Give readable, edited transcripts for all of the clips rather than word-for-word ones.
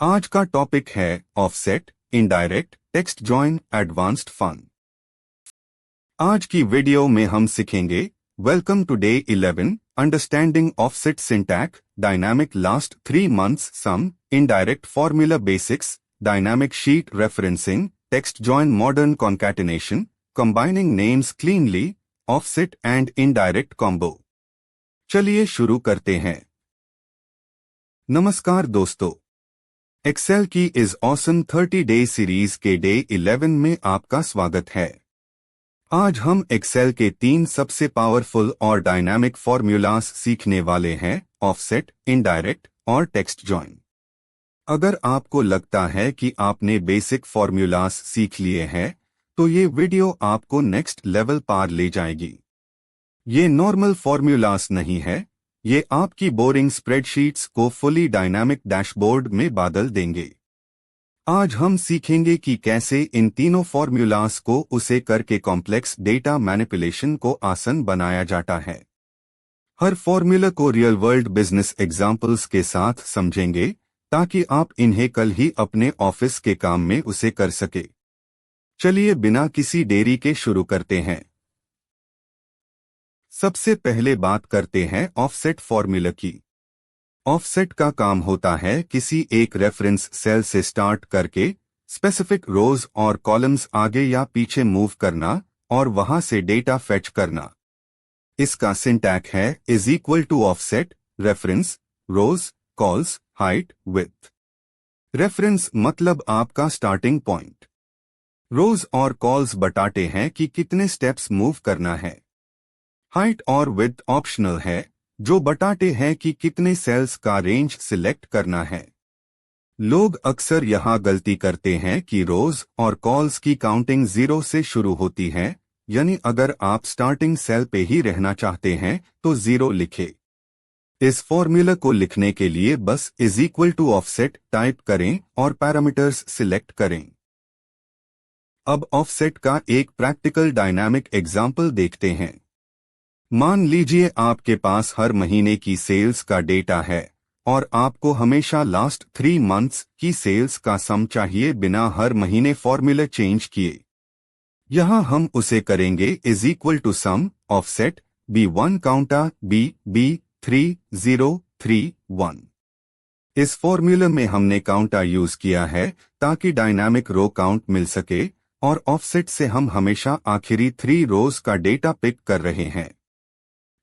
आज का टॉपिक है offset, indirect, text join, advanced fun. आज की वीडियो में हम सीखेंगे welcome to day 11, understanding offset syntax, dynamic last 3 months sum, indirect formula basics, dynamic sheet referencing, text join modern concatenation, combining names cleanly, offset and indirect combo. चलिए शुरू करते हैं। नमस्कार दोस्तों, एक्सेल की इस ऑसम 30 डे सीरीज के day 11 में आपका स्वागत है। आज हम एक्सेल के 3 सबसे पावरफुल और डायनामिक फॉर्मूलास सीखने वाले हैं, ऑफसेट, इनडायरेक्ट और टेक्स्ट जॉइन। अगर आपको लगता है कि आपने बेसिक फॉर्मूलास सीख लिए हैं, तो ये वीडियो आपको नेक्स्ट लेवल पार ले जाएगी। ये नॉर्मल फॉर्मूलास नहीं है, ये आपकी बोरिंग स्प्रेडशीट्स को फुली डायनामिक डैशबोर्ड में बदल देंगे। आज हम सीखेंगे कि कैसे इन तीनों फॉर्मूलास को उसे करके कॉम्प्लेक्स डेटा मैनिपुलेशन को आसान बनाया जाता है। हर फॉर्मूला को रियल वर्ल्ड बिजनेस एग्जाम्पल्स के साथ समझेंगे ताकि आप इन्हें कल ही अपने ऑफिस के काम में उसे कर सके। चलिए बिना किसी देरी के शुरू करते हैं। सबसे पहले बात करते हैं ऑफसेट फॉर्मूला की। ऑफसेट का काम होता है किसी एक रेफरेंस सेल से स्टार्ट करके स्पेसिफिक रोज और कॉलम्स आगे या पीछे मूव करना और वहां से डेटा फेच करना। इसका सिंटैक्स है is equal to offset, reference, rows, cols, height, width. Reference मतलब आपका स्टार्टिंग पॉइंट। रोज और कॉल्स बताते हैं कि कितने स्टेप्स मूव करना है। हाइट और विड्थ ऑप्शनल है, जो बताते हैं कि कितने सेल्स का रेंज सिलेक्ट करना है। लोग अक्सर यहाँ गलती करते हैं कि रोज और कॉल्स की काउंटिंग 0 से शुरू होती है, यानी अगर आप स्टार्टिंग सेल पे ही रहना चाहते हैं तो 0 लिखें। इस फॉर्मूला को लिखने के लिए बस is equal to offset type करें और पैरामीटर्स सिलेक्ट करें। अब ऑफसेट का एक प्रैक्टिकल डायनामिक एग्जाम्पल देखते हैं। मान लीजिए आपके पास हर महीने की सेल्स का डेटा है और आपको हमेशा लास्ट 3 months की सेल्स का सम चाहिए बिना हर महीने फॉर्मूला चेंज किए। यहां हम उसे करेंगे is equal to sum offset B1 counta B3031। इस फॉर्मूला में हमने काउंटा यूज किया है ताकि डायनामिक रो काउंट मिल सके और ऑफसेट से हम हमेशा आखिरी 3 रोज का डेटा पिक कर रहे हैं।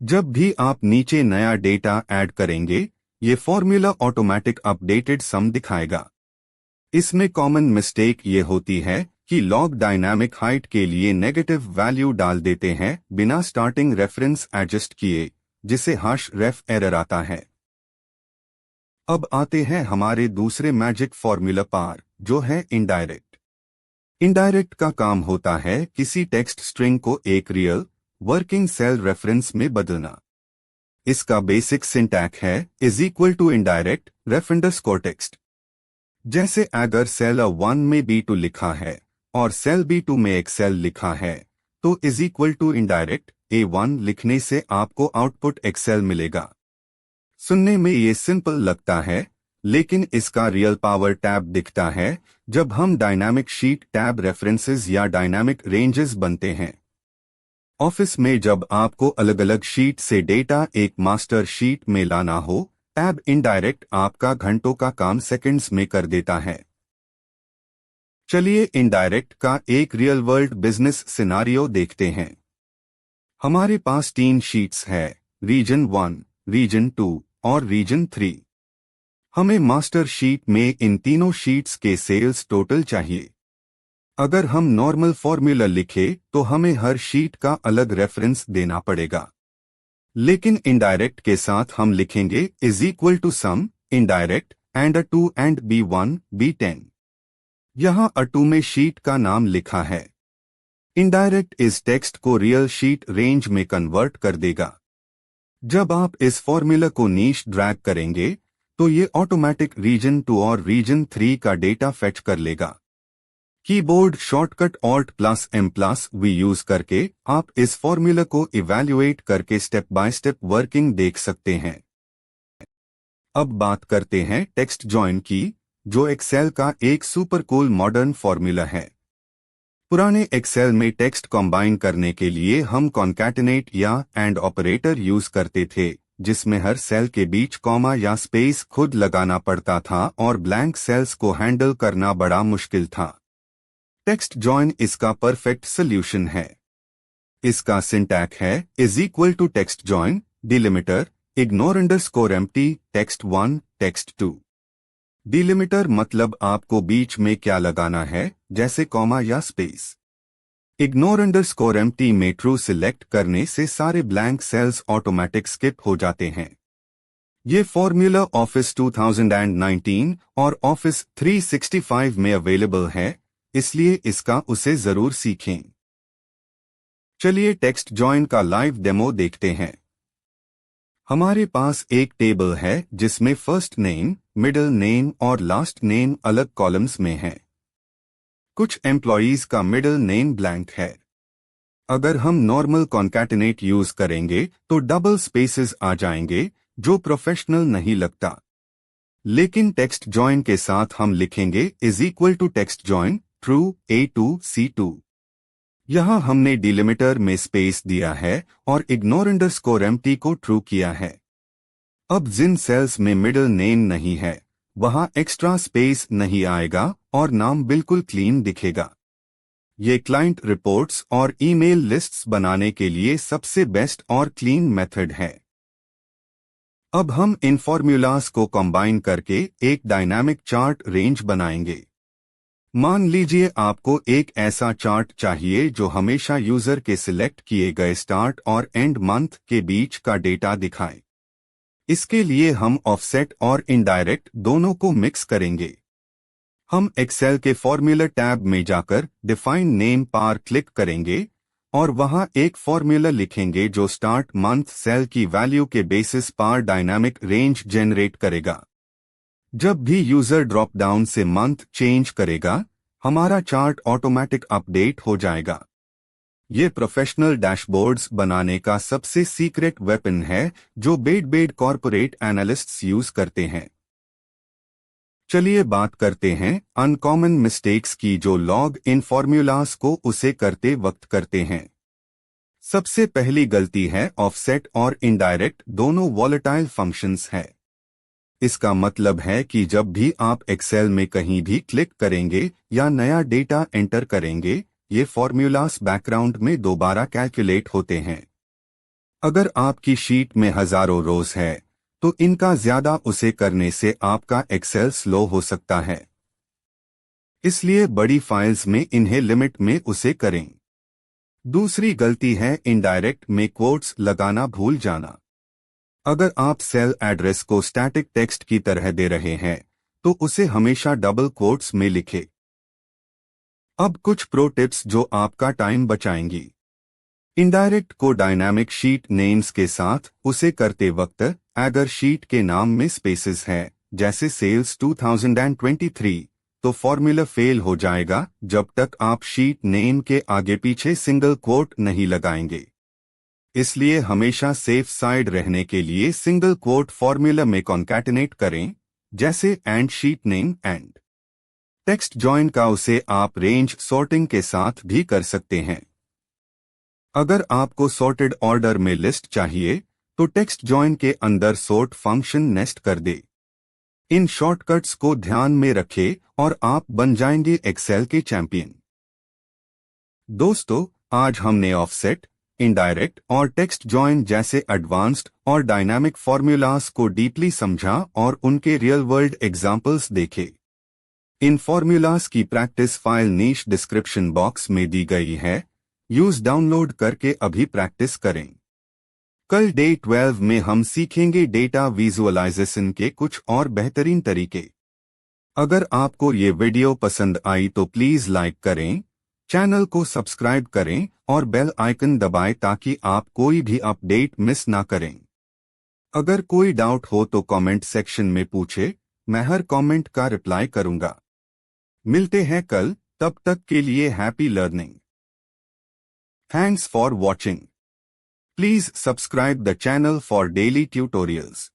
जब भी आप नीचे नया डेटा ऐड करेंगे, ये फॉर्मूला ऑटोमेटिक अपडेटेड सम दिखाएगा। इसमें कॉमन मिस्टेक ये होती है कि लॉग डायनामिक हाइट के लिए नेगेटिव वैल्यू डाल देते हैं बिना स्टार्टिंग रेफरेंस एडजस्ट किए, जिसे हाश रेफ एरर आता है। अब आते हैं हमारे दूसरे मैजिक फॉर्मूला पार, जो है इनडायरेक्ट। इनडायरेक्ट का काम होता है किसी टेक्स्ट स्ट्रिंग को एक रियल वर्किंग सेल रेफरेंस में बदलना। इसका बेसिक सिंटैक्स है is equal to indirect ref underscore text. जैसे अगर सेल A1 में B2 लिखा है और सेल B2 में एक सेल लिखा है, तो is equal to indirect A1 लिखने से आपको आउटपुट एक्सेल मिलेगा। सुनने में ये सिंपल लगता है, लेकिन इसका रियल पावर टैब दिखता है जब हम डायनामिक शीट टैब रेफरेंसेस या डायनामिक रेंजेस बनते हैं। ऑफिस में जब आपको अलग अलग शीट से डेटा एक मास्टर शीट में लाना हो, टैब इनडायरेक्ट आपका घंटों का काम सेकंड्स में कर देता है। चलिए इनडायरेक्ट का एक रियल वर्ल्ड बिजनेस सिनारियो देखते हैं। हमारे पास 3 शीट्स है, रीजन 1, रीजन 2 और रीजन 3। हमें मास्टर शीट में इन तीनों शीट्स के सेल्स टोटल चाहिए। अगर हम नॉर्मल फॉर्मूला लिखें तो हमें हर शीट का अलग रेफरेंस देना पड़ेगा, लेकिन इनडायरेक्ट के साथ हम लिखेंगे is equal to sum indirect and A2 and B1 B10। यहाँ A2 में शीट का नाम लिखा है। इनडायरेक्ट इस टेक्स्ट को रियल शीट रेंज में कन्वर्ट कर देगा। जब आप इस फॉर्मूला को नीचे ड्रैग करेंगे तो ये ऑटोमेटिक रीजन 2 और रीजन 3 का डेटा फेच कर लेगा। कीबोर्ड शॉर्टकट Alt+M+V यूज करके आप इस फॉर्मूला को इवैल्यूएट करके स्टेप बाय स्टेप वर्किंग देख सकते हैं। अब बात करते हैं टेक्स्ट जॉइन की, जो एक्सेल का एक सुपर कूल मॉडर्न फॉर्मूला है। पुराने एक्सेल में टेक्स्ट कंबाइन करने के लिए हम कॉन्कैटिनेट या एंड ऑपरेटर यूज करते थे, जिसमें हर सेल के बीच कॉमा या स्पेस खुद लगाना पड़ता था और ब्लैंक सेल्स को हैंडल करना बड़ा मुश्किल था। टेक्स्ट जॉइन इसका परफेक्ट सोल्यूशन है। इसका सिंटैक है = text join, delimiter, ignore underscore empty, text 1, text 2। Delimiter मतलब आपको बीच में क्या लगाना है, जैसे कॉमा या स्पेस। इग्नोर अंडरस्कोर एम्प्टी में ट्रू सिलेक्ट करने से सारे ब्लैंक सेल्स ऑटोमेटिक स्किप हो जाते हैं। ये फॉर्मूला ऑफिस 2019 और ऑफिस 365 में अवेलेबल है, इसलिए इसका उसे जरूर सीखें। चलिए टेक्स्ट जॉइन का लाइव डेमो देखते हैं। हमारे पास एक टेबल है जिसमें फर्स्ट नेम, मिडिल नेम और लास्ट नेम अलग कॉलम्स में है। कुछ एम्प्लॉयज का मिडिल नेम ब्लैंक है। अगर हम नॉर्मल कॉन्कैटिनेट यूज करेंगे तो डबल स्पेसेस आ जाएंगे, जो प्रोफेशनल नहीं लगता। लेकिन टेक्स्ट जॉइन के साथ हम लिखेंगे = text join true A2 C2। यहां हमने डिलिमिटर में स्पेस दिया है और इग्नोर अंडरस्कोर एम्प्टी को ट्रू किया है। अब जिन सेल्स में मिडिल नेम नहीं है, वहां एक्स्ट्रा स्पेस नहीं आएगा और नाम बिल्कुल क्लीन दिखेगा। ये क्लाइंट रिपोर्ट्स और ईमेल लिस्ट्स बनाने के लिए सबसे बेस्ट और क्लीन मेथड है। अब हम इन फॉर्मूलाज को कंबाइन करके एक डायनामिक चार्ट रेंज बनाएंगे। मान लीजिए आपको एक ऐसा चार्ट चाहिए जो हमेशा यूजर के सिलेक्ट किए गए स्टार्ट और एंड मंथ के बीच का डेटा दिखाए। इसके लिए हम ऑफसेट और इनडायरेक्ट दोनों को मिक्स करेंगे। हम एक्सेल के फॉर्मूला टैब में जाकर डिफाइन नेम पर क्लिक करेंगे और वहां एक फॉर्मूला लिखेंगे जो स्टार्ट मंथ सेल की वैल्यू के बेसिस पर डायनामिक रेंज जनरेट करेगा। जब भी यूजर ड्रॉप डाउन से मंथ चेंज करेगा, हमारा चार्ट ऑटोमेटिक अपडेट हो जाएगा। ये प्रोफेशनल डैशबोर्ड्स बनाने का सबसे सीक्रेट वेपन है जो बेड कॉर्पोरेट एनालिस्ट्स यूज करते हैं। चलिए बात करते हैं अनकॉमन मिस्टेक्स की जो लॉग इन फॉर्मूलाज को उसे करते वक्त करते हैं। सबसे पहली गलती है ऑफसेट और इनडायरेक्ट दोनों वॉलेटाइल फंक्शंस है। इसका मतलब है कि जब भी आप एक्सेल में कहीं भी क्लिक करेंगे या नया डेटा एंटर करेंगे, ये फॉर्मूलास बैकग्राउंड में दोबारा कैलकुलेट होते हैं। अगर आपकी शीट में हजारों रोज है, तो इनका ज्यादा उसे करने से आपका एक्सेल स्लो हो सकता है। इसलिए बड़ी फाइल्स में इन्हें लिमिट में उसे करें। दूसरी गलती है इनडायरेक्ट में क्वोट्स लगाना भूल जाना। अगर आप सेल एड्रेस को स्टैटिक टेक्स्ट की तरह दे रहे हैं, तो उसे हमेशा डबल कोट्स में लिखें। अब कुछ प्रो टिप्स जो आपका टाइम बचाएंगी। इनडायरेक्ट को डायनामिक शीट नेम्स के साथ उसे करते वक्त अगर शीट के नाम में स्पेसेस है, जैसे सेल्स 2023, तो फॉर्मूला फेल हो जाएगा जब तक आप शीट नेम के आगे पीछे सिंगल कोट नहीं लगाएंगे। इसलिए हमेशा सेफ साइड रहने के लिए सिंगल क्वोट फॉर्मूला में कॉन्कैटिनेट करें, जैसे and sheet name and. Text join का उसे आप रेंज सॉर्टिंग के साथ भी कर सकते हैं। अगर आपको सॉर्टेड ऑर्डर में लिस्ट चाहिए, तो टेक्स्ट जॉइन के अंदर सॉर्ट फंक्शन नेस्ट कर दे। इन शॉर्टकट्स को ध्यान में रखें और आप बन जाएंगे एक्सेल के चैंपियन। दोस्तों, आज हमने ऑफसेट, इनडायरेक्ट और टेक्स्ट जॉइन जैसे एडवांस्ड और डायनामिक फॉर्मूलाज को डीपली समझा और उनके रियल वर्ल्ड एग्जाम्पल्स देखे। इन फॉर्मूलाज की प्रैक्टिस फाइल नीश डिस्क्रिप्शन बॉक्स में दी गई है, यूज डाउनलोड करके अभी प्रैक्टिस करें। कल डे 12 में हम सीखेंगे डेटा विजुअलाइजेशन के कुछ और बेहतरीन तरीके। अगर आपको ये वीडियो पसंद आई तो प्लीज लाइक करें, चैनल को सब्सक्राइब करें और बेल आइकन दबाएं ताकि आप कोई भी अपडेट मिस ना करें। अगर कोई डाउट हो तो कमेंट सेक्शन में पूछे, मैं हर कमेंट का रिप्लाई करूंगा। मिलते हैं कल, तब तक के लिए happy learning. Thanks for watching. Please subscribe the channel for daily tutorials.